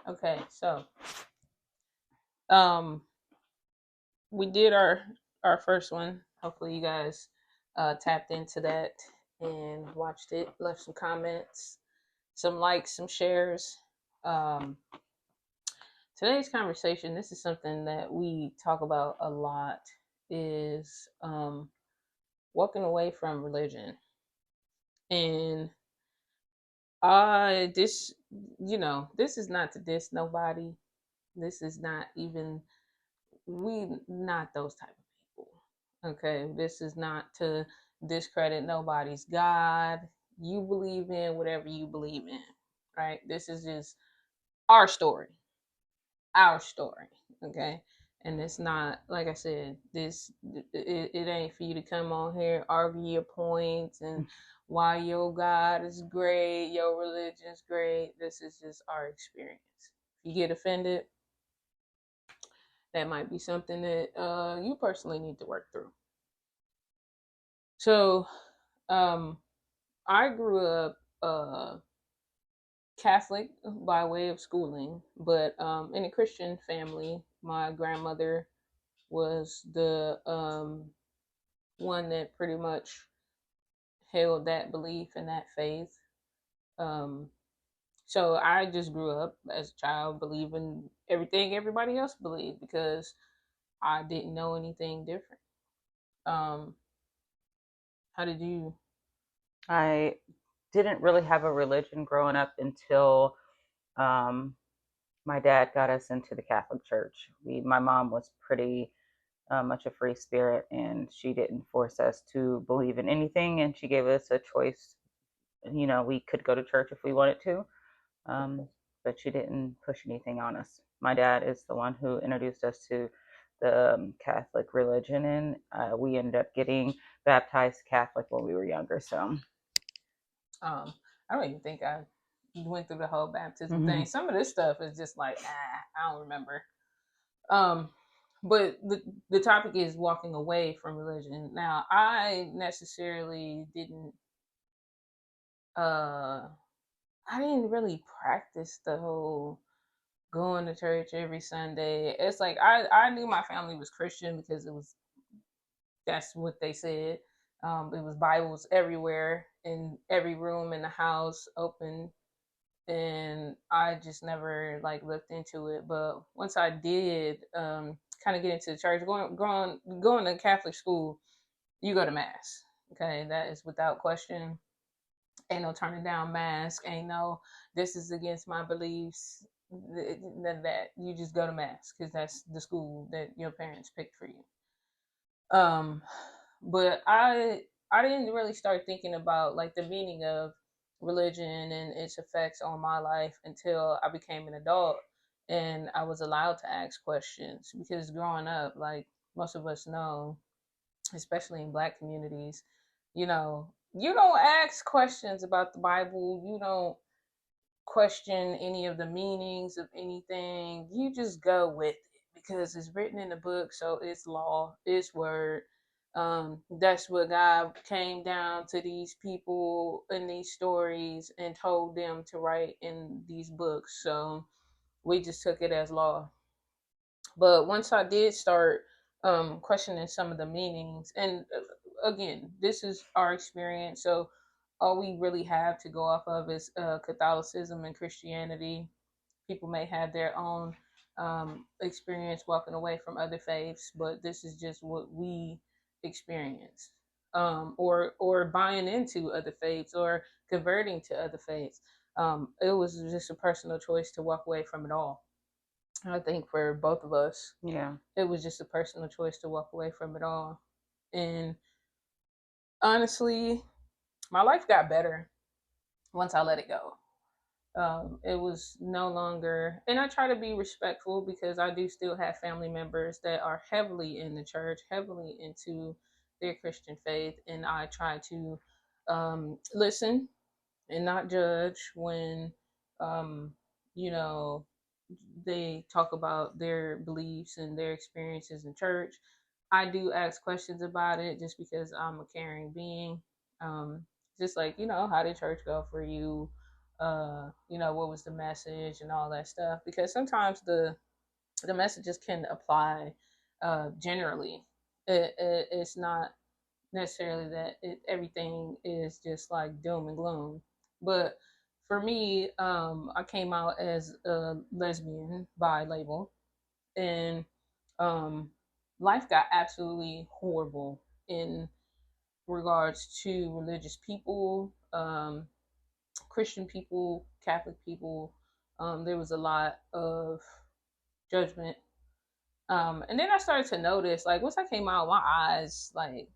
Okay, so um we did our first one. Hopefully you guys tapped into that and watched it, left some comments, some likes, some shares. Um Today's conversation, this is something that we talk about a lot, is walking away from religion. And this, this is not to diss nobody. This is not even, we not those type of people. Okay, this is not to discredit nobody's God. You believe in whatever you believe in, right? This is just our story, our story. Okay, and it's not, like I said, it ain't for you to come on here argue your points and why your God is great, your religion is great. This is just our experience. If you get offended, that might be something that you personally need to work through. So, um, I grew up Catholic by way of schooling, but in a Christian family. My grandmother was the one that pretty much held that belief and that faith. Um, so I just grew up as a child believing everything everybody else believed because I didn't know anything different. Um, how did you? I didn't really have a religion growing up until um, my dad got us into the Catholic Church. My mom was pretty much a free spirit, and she didn't force us to believe in anything, and she gave us a choice. We could go to church if we wanted to, um, but she didn't push anything on us. My dad is the one who introduced us to the Catholic religion, and we ended up getting baptized Catholic when we were younger. So, I don't even think I went through the whole baptism mm-hmm. thing. Some of this stuff is just like, I don't remember. Um, but the topic is walking away from religion. Now, I necessarily didn't. Uh, I didn't really practice the whole going to church every Sunday. It's like I knew my family was Christian because it was that's what they said. It was Bibles everywhere in every room in the house, open, and I just never like looked into it. But once I did, kind of get into the church, going to Catholic school, you go to mass. Okay, that is without question. Ain't no turning down mask. Ain't no this is against my beliefs. That you just go to mass because that's the school that your parents picked for you. Um, but I didn't really start thinking about like the meaning of religion and its effects on my life until I became an adult and I was allowed to ask questions because growing up, like most of us know, especially in black communities, you don't ask questions about the Bible. You don't question any of the meanings of anything. You just go with it because it's written in the book, so it's law, it's word. That's what God came down to these people in these stories and told them to write in these books. So we just took it as law. But once I did start questioning some of the meanings, and again, this is our experience, so all we really have to go off of is Catholicism and Christianity. People may have their own experience walking away from other faiths, but this is just what we experience, or buying into other faiths or converting to other faiths. It was just a personal choice to walk away from it all. I think for both of us, Yeah. it was just a personal choice to walk away from it all. And honestly, my life got better once I let it go. It was no longer, and I try to be respectful because I do still have family members that are heavily in the church, heavily into their Christian faith, and I try to listen and not judge when, um, you know, they talk about their beliefs and their experiences in church. I do ask questions about it just because I'm a caring being. Just like, how did church go for you? what was the message and all that stuff, because sometimes the messages can apply generally. It's not necessarily that everything is just like doom and gloom. But for me, I came out as a lesbian by label, and um, life got absolutely horrible in regards to religious people, Christian people, Catholic people. There was a lot of judgment. And then I started to notice, like, once I came out, my eyes like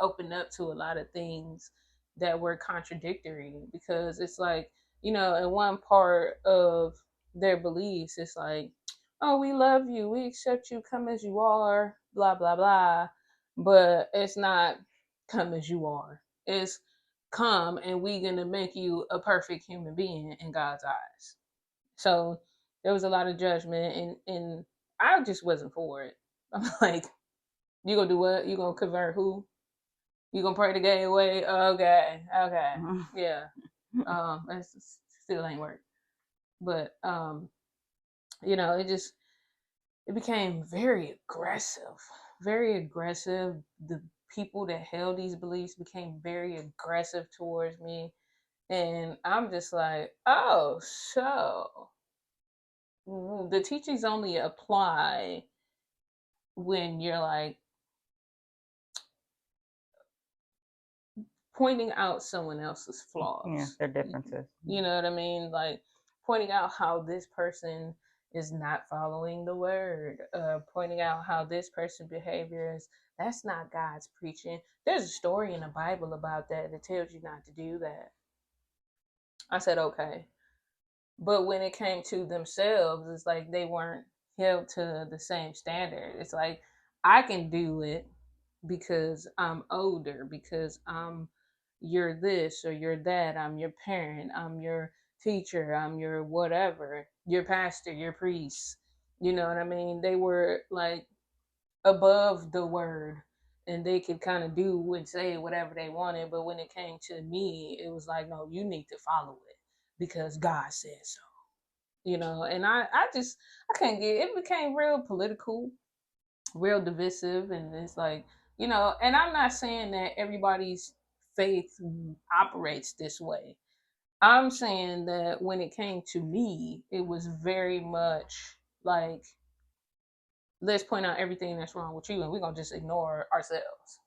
opened up to a lot of things that were contradictory, because it's like, in one part of their beliefs, it's like, oh, we love you, we accept you, come as you are, blah blah blah. But it's not come as you are. It's come and we gonna make you a perfect human being in God's eyes. So there was a lot of judgment, and I just wasn't for it. I'm like, you gonna do what? You gonna convert who? You gonna pray the gay away? Okay, okay, yeah. That still ain't work. But it became very aggressive, very aggressive. The people that held these beliefs became very aggressive towards me, and I'm just like, oh, so the teachings only apply when you're like pointing out someone else's flaws. Yeah, their differences. You know what I mean? Like pointing out how this person is not following the word, pointing out how this person's behavior is, that's not God's preaching. There's a story in the Bible about that that tells you not to do that. I said, okay. But when it came to themselves, it's like they weren't held to the same standard. It's like, I can do it because I'm older, because you're this or you're that, I'm your parent, I'm your teacher, I'm your whatever, your pastor, your priest. You know what I mean? They were like above the word, and they could kind of do and say whatever they wanted. But when it came to me, it was like, no, you need to follow it because God said so. And I can't get it. Became real political, real divisive, and it's like, and I'm not saying that everybody's faith operates this way. I'm saying that when it came to me, it was very much like, let's point out everything that's wrong with you and we're gonna just ignore ourselves.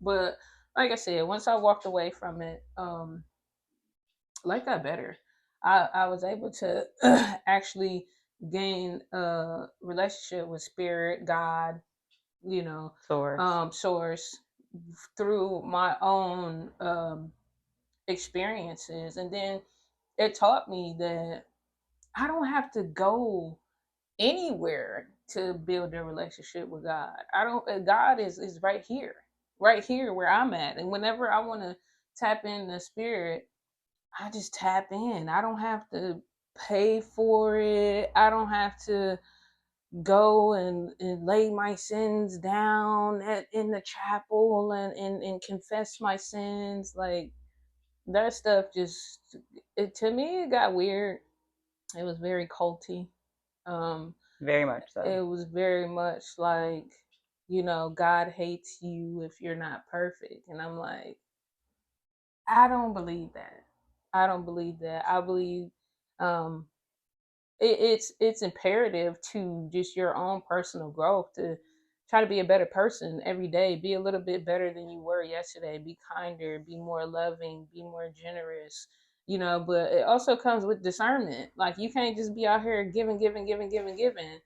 But like I said, once I walked away from it, life got better. I was able to actually gain a relationship with spirit, God, source, through my own experiences. And then it taught me that I don't have to go anywhere to build a relationship with God. I don't. God is right here where I'm at. And whenever I want to tap in the spirit, I just tap in. I don't have to pay for it. I don't have to go and lay my sins down in the chapel and confess my sins. Like, that stuff just, to me, it got weird. It was very culty. Very much so. It was very much like, God hates you if you're not perfect. And I'm like, I don't believe that. I don't believe that. I believe um, it's imperative to just your own personal growth to try to be a better person every day. Be a little bit better than you were yesterday. Be kinder. Be more loving. Be more generous. But it also comes with discernment. Like, you can't just be out here giving, giving, giving, giving, giving.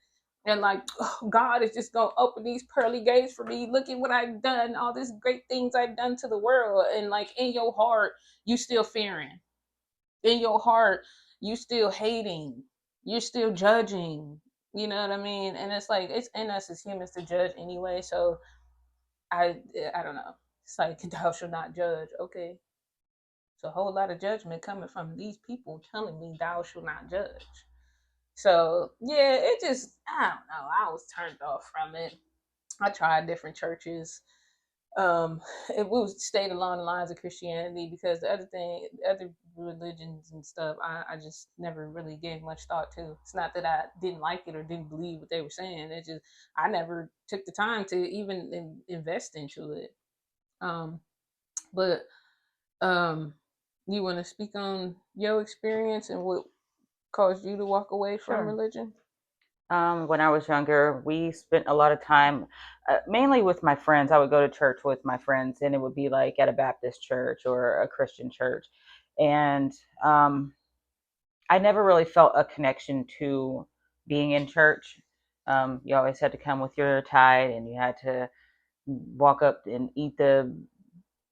And like, oh, God is just gonna open these pearly gates for me. Look at what I've done, all these great things I've done to the world. And like, in your heart, you still fearing. In your heart, you still hating. You're still judging. You know what I mean? And it's like, it's in us as humans to judge anyway. So I don't know. It's like, thou shalt not judge. Okay, it's a whole lot of judgment coming from these people telling me thou shalt not judge. So yeah, it just, I don't know. I was turned off from it. I tried different churches. um it will stayed along the lines of Christianity, because the other thing, other religions and stuff, I just never really gave much thought to. It's not that I didn't like it or didn't believe what they were saying. It just, I never took the time to even invest into it. um but um you want to speak on your experience and what caused you to walk away from Sure. religion? When I was younger, we spent a lot of time, mainly with my friends. I would go to church with my friends, and it would be like at a Baptist church or a Christian church. And um, I never really felt a connection to being in church. You always had to come with your tithe, and you had to walk up and eat the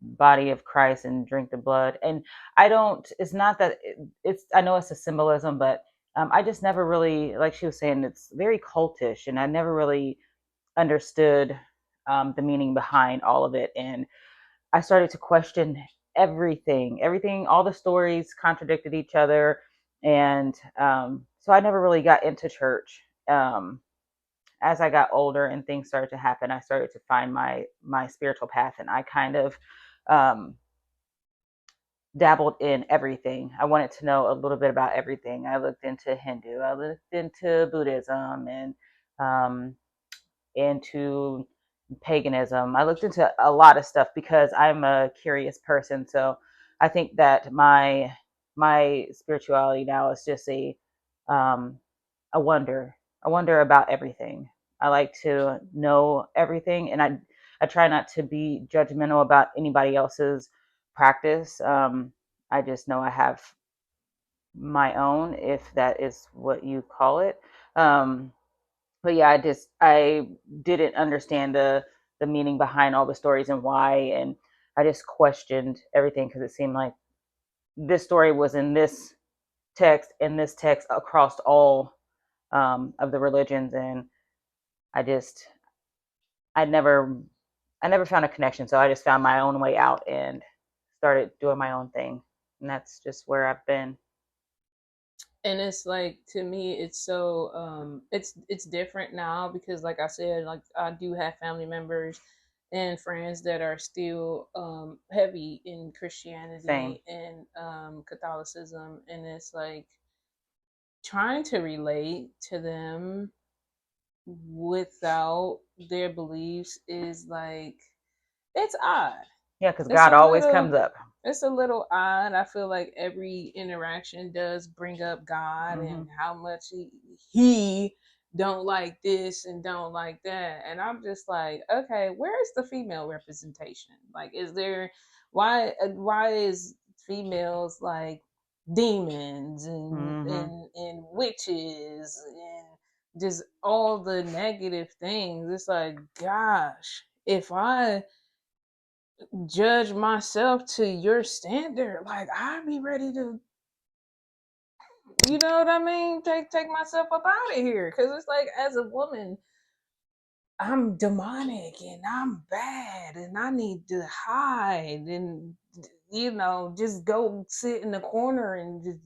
body of Christ and drink the blood. And I don't, it's not that it's, I know it's a symbolism, but I just never really, like she was saying, it's very cultish. And I never really understood the meaning behind all of it. And I started to question everything, all the stories contradicted each other. And so I never really got into church. As I got older and things started to happen, I started to find my spiritual path, and I kind of um, dabbled in everything. I wanted to know a little bit about everything. I looked into Hindu, I looked into Buddhism, and um, into paganism. I looked into a lot of stuff because I'm a curious person. So I think that my spirituality now is just um, a wonder, a wonder about everything. I like to know everything, and I try not to be judgmental about anybody else's practice. I just know I have my own, if that is what you call it. Um, but yeah, I didn't understand the meaning behind all the stories and why, and I just questioned everything because it seemed like this story was in this text across all of the religions, and I just I never I never found a connection, so I just found my own way out and started doing my own thing, and that's just where I've been. And it's like, to me, it's so it's different now, because like I said, like I do have family members and friends that are still heavy in Same. Christianity and Catholicism, and it's like trying to relate to them without their beliefs is like, it's odd. Yeah, because It's God a always little comes up. it's a little odd. I feel like every interaction does bring up God Hmm. and how much he don't like this and don't like that. And I'm just like, okay, where is the female representation? Like, is there, why is females like demons Hmm. and witches and just all the negative things? It's like, gosh, if I judge myself to your standard, like I'd be ready to, you know what I mean? Take myself up out of here. Cause it's like, as a woman, I'm demonic and I'm bad and I need to hide and, just go sit in the corner and just,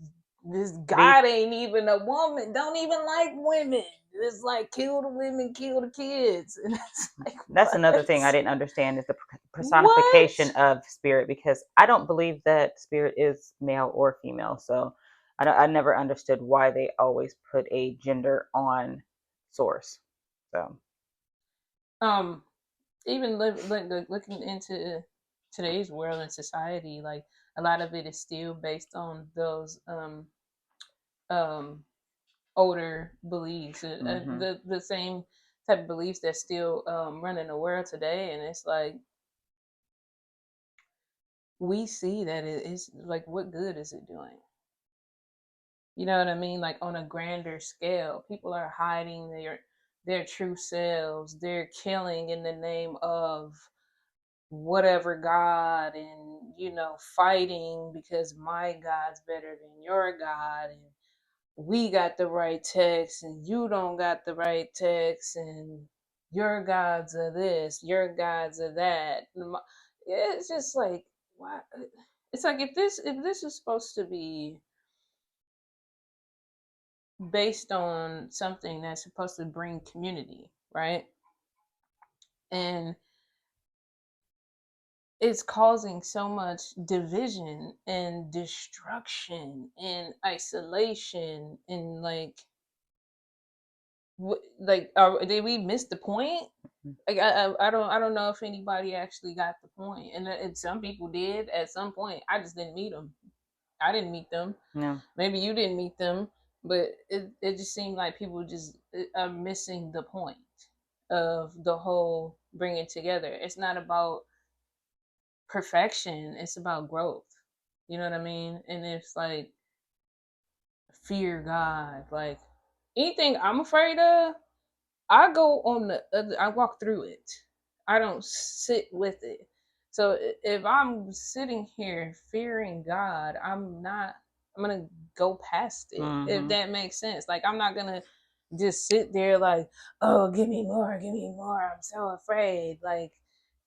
this Be God ain't even a woman, don't even like women. It's like, kill the women, kill the kids. And it's like, That's what? another thing I didn't understand is the personification What? of spirit, because I don't believe that spirit is male or female. So I never understood why they always put a gender on source. So Um, even looking into today's world and society, like a lot of it is still based on those um older beliefs, hmm the same type of beliefs that still run in the world today. And it's like, we see that it is like, what good is it doing? You know what I mean? Like, on a grander scale, people are hiding their true selves. They're killing in the name of whatever God, and fighting because my God's better than your God, and we got the right text and you don't got the right text, and your gods are this, your gods are that. It's just like, why? It's like, if this is supposed to be based on something that's supposed to bring community, right? And it's causing so much division and destruction and isolation and did we miss the point? Like I don't know if anybody actually got the point, and some people did at some point. I just didn't meet them. I didn't meet them. Yeah. Maybe you didn't meet them, but it just seemed like people just are missing the point of the whole bringing together. It's not about perfection, it's about growth. You know what I mean? And it's like fear God. Like anything I'm afraid of, I go on the other, I walk through it. I don't sit with it. So if I'm sitting here fearing God, I'm going to go past it. If Mm-hmm. that makes sense. Like I'm not going to just sit there like, "Oh, give me more, give me more. I'm so afraid." Like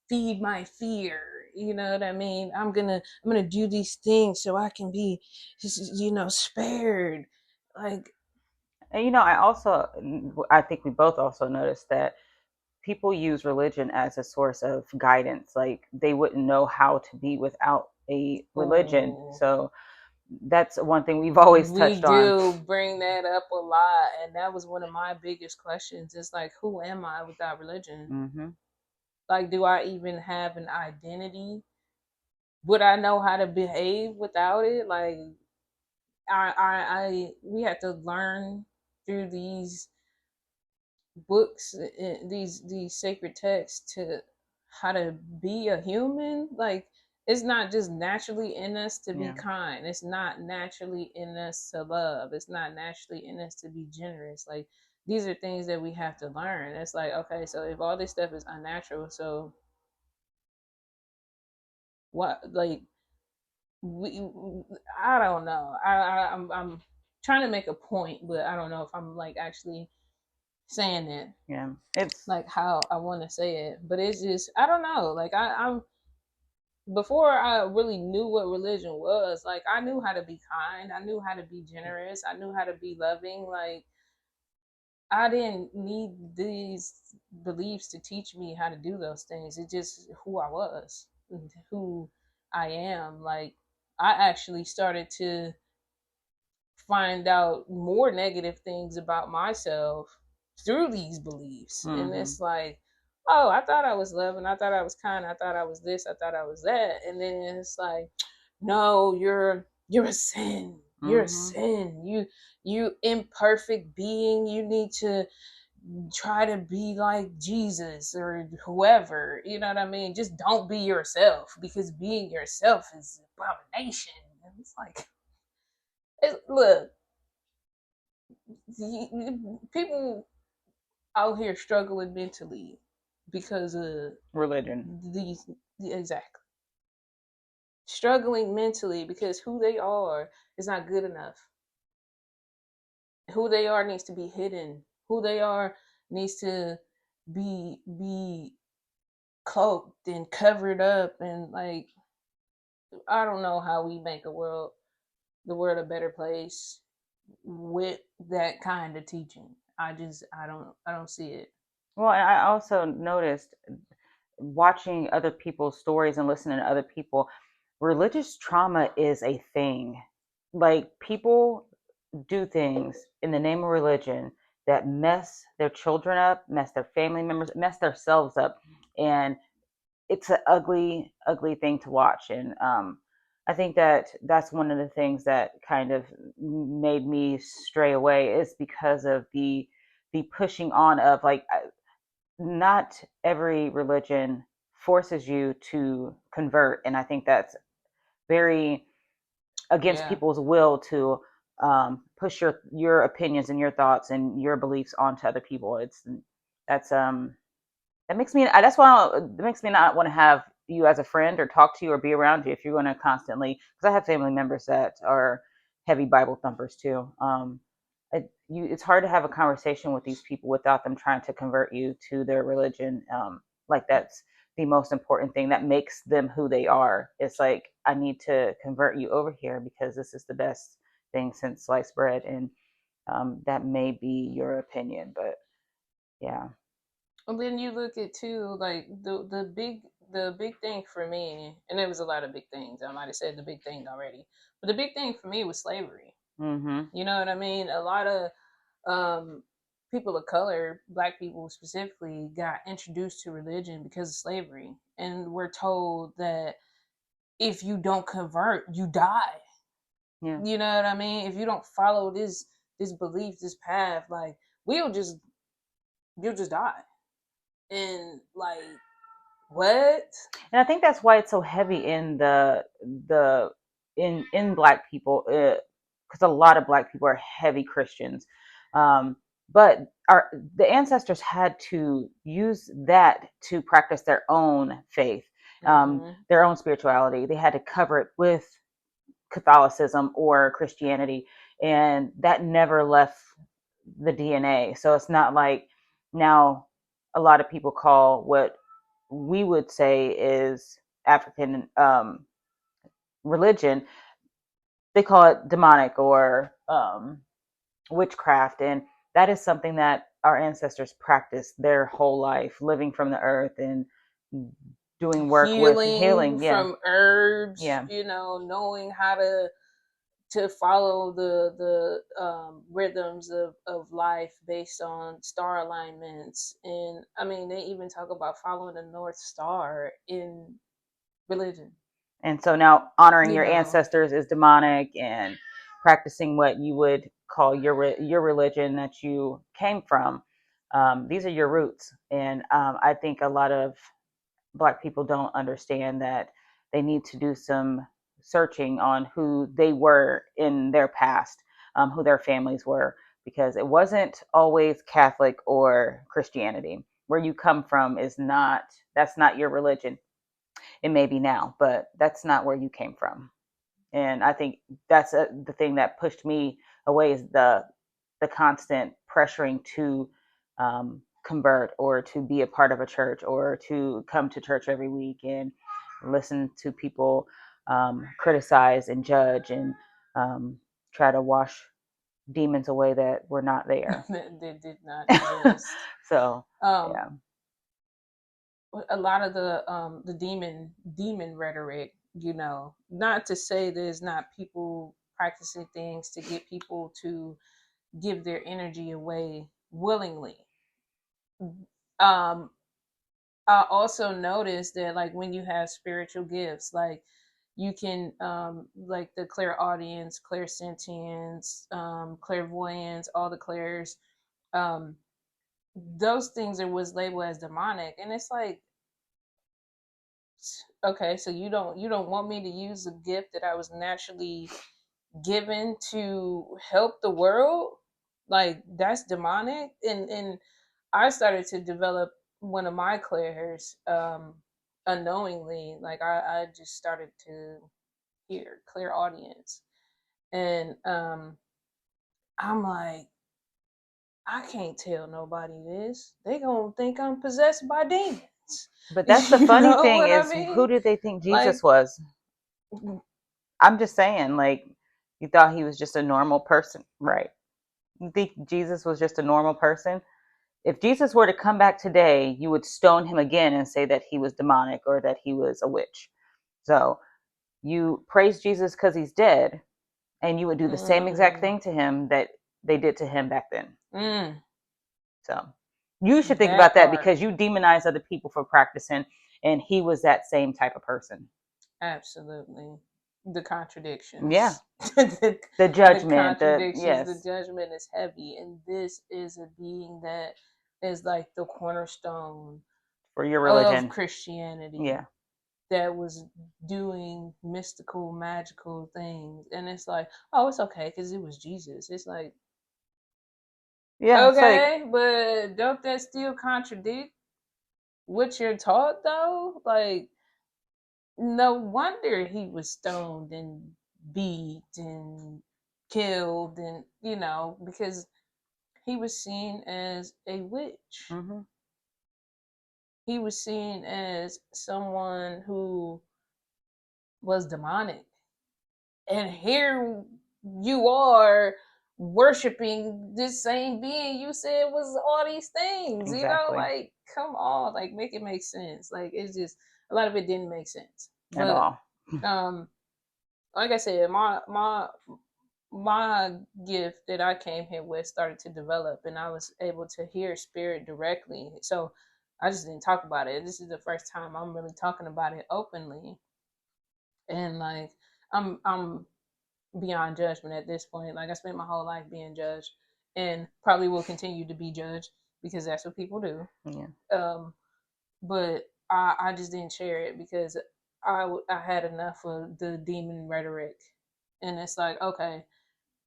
feed my fear. You know what I mean? I'm going to do these things so I can be spared. Like And I think we both also noticed that people use religion as a source of guidance. Like they wouldn't know how to be without a religion. oh, So that's one thing we've always we touched on. do bring that up a lot, and that was one of my biggest questions. It's like, who am I without religion? Mm-hmm. Like, do I even have an identity? Would I know how to behave without it? Like, we have to learn through these books, these sacred texts, to how to be a human. Like it's not just naturally in us to be Yeah. kind, it's not naturally in us to love, it's not naturally in us to be generous. Like these are things that we have to learn. It's like, okay, so if all this stuff is unnatural, so what? Like we I don't know. I'm trying to make a point, but I don't know if I'm like actually saying it Yeah. It's like how I want to say it. But it's just I don't know. Like I'm before I really knew what religion was. Like I knew how to be kind. I knew how to be generous. I knew how to be loving. Like I didn't need these beliefs to teach me how to do those things. It's just who I was, who I am. Like I actually started to find out more negative things about myself through these beliefs. And mm-hmm. it's like, oh, I thought I was loving, I thought I was kind, I thought I was this, I thought I was that. And then it's like, no, you're a sin. You're a Mm-hmm. sin. You imperfect being. You need to try to be like Jesus or whoever. You know what I mean? Just don't be yourself because being yourself is abomination. And it's like, look, people out here struggling mentally because of Religion. these exactly struggling mentally because who they are is not good enough. Who they are needs to be hidden. Who they are needs to be cloaked and covered up. And like I don't know how we make the world a better place with that kind of teaching. I don't see it. Well, and I also noticed watching other people's stories and listening to other people, religious trauma is a thing. Like people do things in the name of religion that mess their children up, mess their family members, mess themselves up, and it's an ugly, ugly thing to watch. And I think that that's one of the things that kind of made me stray away is because of the pushing on of like not every religion forces you to convert, and I think that's very against Yeah. people's will to push your opinions and your thoughts and your beliefs onto other people. That's that makes me that's why it makes me not want to have you as a friend or talk to you or be around you if you're going to constantly, because I have family members that are heavy Bible thumpers too. It's hard to have a conversation with these people without them trying to convert you to their religion. Like that's the most important thing that makes them who they are. It's like I need to convert you over here because this is the best thing since sliced bread, and that may be your opinion, but yeah. And then you look at too, like the big the big thing for me, and there was a lot of big things. I might have said the big thing already, but the big thing for me was slavery. Mm-hmm. You know what I mean? A lot of um, people of color, black people specifically, got introduced to religion because of slavery, and we're told that if you don't convert, you die. Yeah. You know what I mean? If you don't follow this belief, this path, like we'll just you'll just die. And like what? And I think that's why it's so heavy in the in black people, because a lot of black people are heavy Christians, but the ancestors had to use that to practice their own faith, Mm-hmm. their own spirituality. They had to cover it with Catholicism or Christianity, and that never left the DNA. So it's not like now a lot of people call what we would say is African religion, they call it demonic or witchcraft. And that is something that our ancestors practiced their whole life, living from the earth and doing work with Healing healing. Yeah. from herbs, Yeah. knowing how to follow the rhythms of life based on star alignments. And I mean they even talk about following the North Star in religion. And so now honoring You your know. ancestors is demonic, and practicing what you would call your religion that you came from. These are your roots. And I think a lot of Black people don't understand that they need to do some searching on who they were in their past, who their families were, because it wasn't always Catholic or Christianity. Where you come from is not, that's not your religion. It may be now, but that's not where you came from. And I think that's the thing that pushed me away, is the constant pressuring to convert or to be a part of a church or to come to church every week and listen to people criticize and judge and try to wash demons away that were not there. That did not exist. So um yeah. a lot of the demon rhetoric, not to say there's not people practicing things to get people to give their energy away willingly. um I also noticed that like when you have spiritual gifts, like you can like the clairaudience, clairsentience, clairvoyance, all the clairs, um those things are was labeled as demonic. And it's like, okay, so you don't want me to use a gift that I was naturally given to help the world? Like that's demonic. And I started to develop one of my clairs unknowingly. Like I just started to hear clear audience. And I'm like, I can't tell nobody this. They gonna think I'm possessed by demons. But that's the You funny know thing what I is, who mean? did they think Jesus Like, was? I'm just saying, like, you thought he was just a normal person, right? You think Jesus was just a normal person? If Jesus were to come back today, you would stone him again and say that he was demonic or that he was a witch. So you praise Jesus because he's dead, and you would do the same exact mm, thing to him that they did to him back then. mm, So you should think that about that, part. because you demonize other people for practicing, and he was that same type of person. Absolutely. The Yeah. contradictions. the, The the judgment, contradictions, the yes, judgment is heavy. And this is a being that is like the cornerstone for your of religion. Christianity, Yeah. that was doing mystical, magical things. And it's like, oh, it's okay because it was Jesus. It's like, Yeah, it's like, okay, but don't that still contradict what you're taught though? Like, no wonder he was stoned and beat and killed, and because he was seen as a witch. mm-hmm. He was seen as someone who was demonic. And here you are worshiping this same being you said was all these things, Exactly. like come on, like make it make sense. Like it's just a lot of it didn't make sense. At But all. um, like I said, my gift that I came here with started to develop, and I was able to hear spirit directly. So I just didn't talk about it. This is the first time I'm really talking about it openly, and like I'm beyond judgment at this point. Like I spent my whole life being judged, and probably will continue to be judged because that's what people do. Yeah. Um, but I just didn't share it because I had enough of the demon rhetoric, and it's like, okay,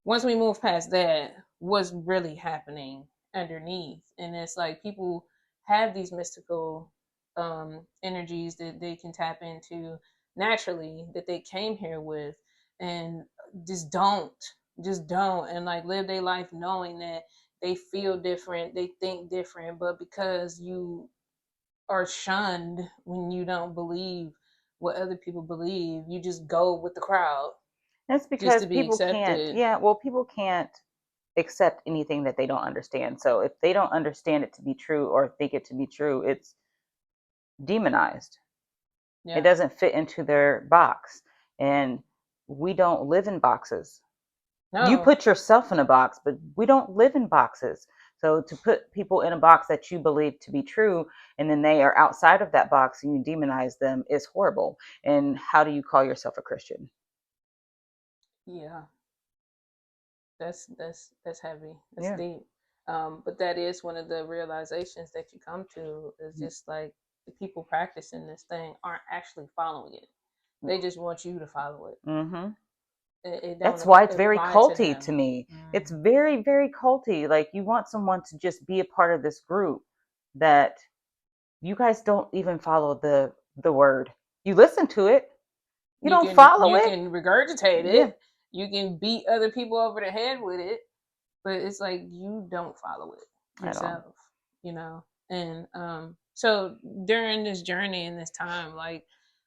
once we move past that, what's really happening underneath? And it's like people have these mystical energies that they can tap into naturally that they came here with, and just don't, just don't, and like live their life knowing that they feel different, they think different, but because you are shunned when you don't believe what other people believe, you just go with the crowd That's just because to be people can't, accepted. yeah, well, people can't accept anything that they don't understand. So if they don't understand it to be true or think it to be true, it's demonized. It Yeah. doesn't fit into their box. And we don't live in boxes. You No. put yourself in a box, but we don't live in boxes. So to put people in a box that you believe to be true, and then they are outside of that box and you demonize them is horrible. And how do you call yourself a Christian? Yeah. That's heavy. That's Yeah. deep. But that is one of the realizations that you come to is just like the people practicing this thing aren't actually following it. They just want you to follow it. Mm-hmm. It don't That's why it's very apply to culty to them. me. It's Mm. very, very culty. Like you want someone to just be a part of this group that you guys don't even follow the word. You listen to it. You don't follow You it. can regurgitate Yeah, it. You can beat other people over the head with it, but it's like you don't follow it at all. yourself, and so during this journey and this time, like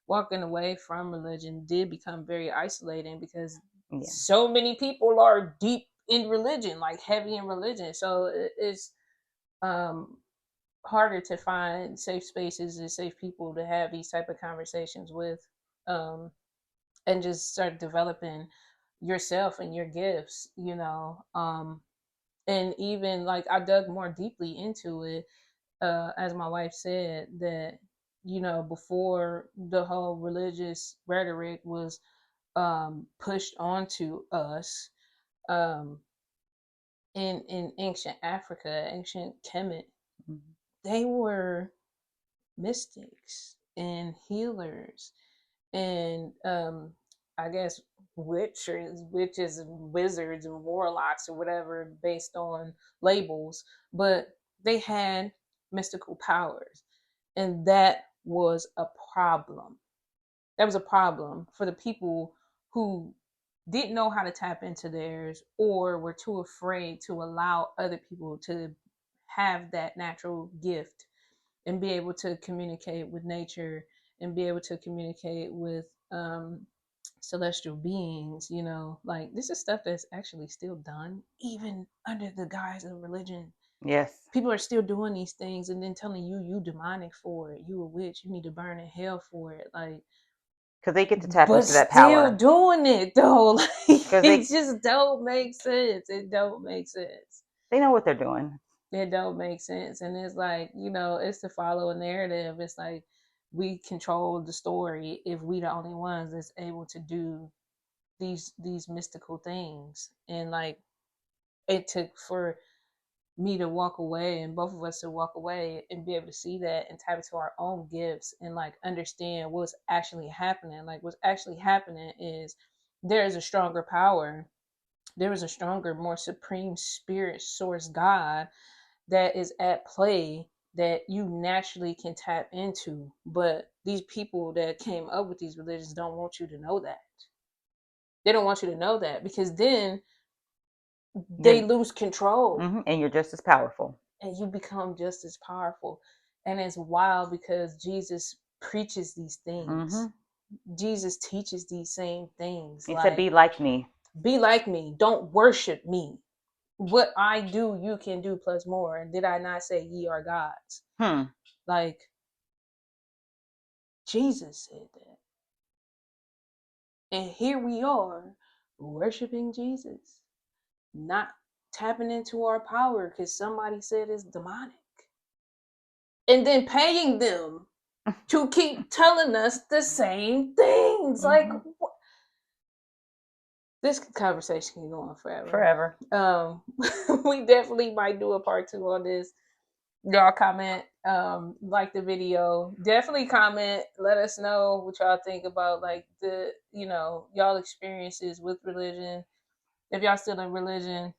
walking away from religion did become very isolating because Yeah. so many people are deep in religion, like heavy in religion, so it's um harder to find safe spaces and safe people to have these type of conversations with, um and just start developing yourself and your gifts, and even like I dug more deeply into it, as my wife said that before the whole religious rhetoric was pushed onto us, um, in ancient Africa, ancient Kemet, Mm-hmm. they were mystics and healers and I guess witches and wizards and warlocks or whatever based on labels, but they had mystical powers, and that was a problem. That was a problem for the people who didn't know how to tap into theirs or were too afraid to allow other people to have that natural gift and be able to communicate with nature and be able to communicate with celestial beings, like this is stuff that's actually still done even under the guise of religion. Yes. People are still doing these things and then telling you demonic for it, you a witch, you need to burn in hell for it, like, Because they get to tap but into that still power. doing it though. Like Because it just don't make sense. It don't make sense. they know what they're doing. It don't make sense. And it's like, it's to follow a narrative. It's like we control the story if we the only ones that's able to do these mystical things. And like it took for me to walk away and both of us to walk away and be able to see that and tap into our own gifts and like understand what's actually happening. Like what's actually happening is there is a stronger power. There is a stronger, more supreme spirit source God that is at play that you naturally can tap into. But these people that came up with these religions don't want you to know that. They don't want you to know that because then they You're, lose control and you're just as powerful. and you become just as powerful. And it's wild because Jesus preaches these things. Hmm. Jesus teaches these same things He said, like, "Be like me." be like me, don't worship me. What I do, you can do plus more. And did I not say ye are gods? Hmm. Like, Jesus said that. And here we are worshiping Jesus, not tapping into our power because somebody said it's demonic. And then paying them to keep telling us the same things. Like, this conversation can go on forever. We definitely might do a part 2 on this. Y'all comment, like the video. Definitely comment. Let us know what y'all think about like the y'all experiences with religion. If y'all still in religion,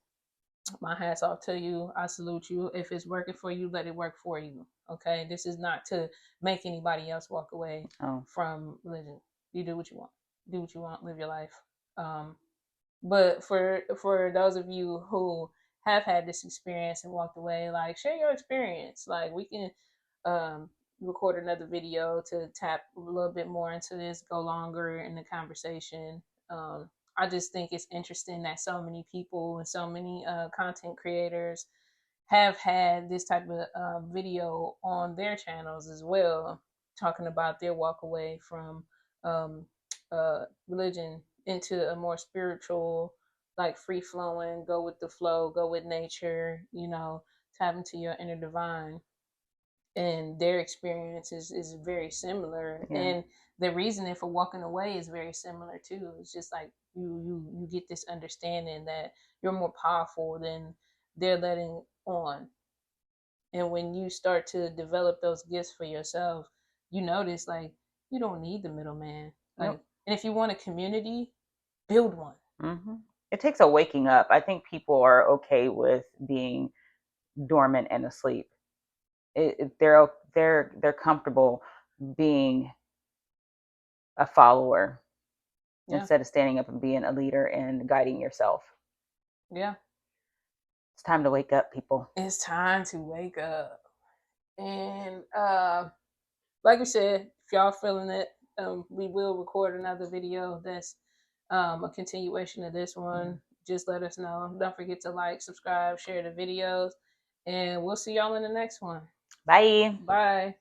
my hats off to you. I salute you. If it's working for you, let it work for you. Okay, this is not to make anybody else walk away from religion. You do what you want. Do what you want. Live your life. But for those of you who have had this experience and walked away, like share your experience. Like we can record another video to tap a little bit more into this, go longer in the conversation. I just think it's interesting that so many people and so many content creators have had this type of video on their channels as well, talking about their walk away from religion into a more spiritual, like free flowing, go with the flow, go with nature, tap into your inner divine. And their experience is very similar. Yeah. And the reasoning for walking away is very similar too. It's just like you get this understanding that you're more powerful than they're letting on. And when you start to develop those gifts for yourself, you notice like you don't need the middleman. Like, nope. And if you want a community, build one. Mm-hmm. It takes a waking up. I think people are okay with being dormant and asleep. They're comfortable being a follower, yeah, instead of standing up and being a leader and guiding yourself. Yeah. It's time to wake up, people. It's time to wake up. And like we said, if y'all feeling it, we will record another video that's a continuation of this one. Just let us know. Don't forget to like, subscribe, share the videos, and we'll see y'all in the next one. Bye. Bye.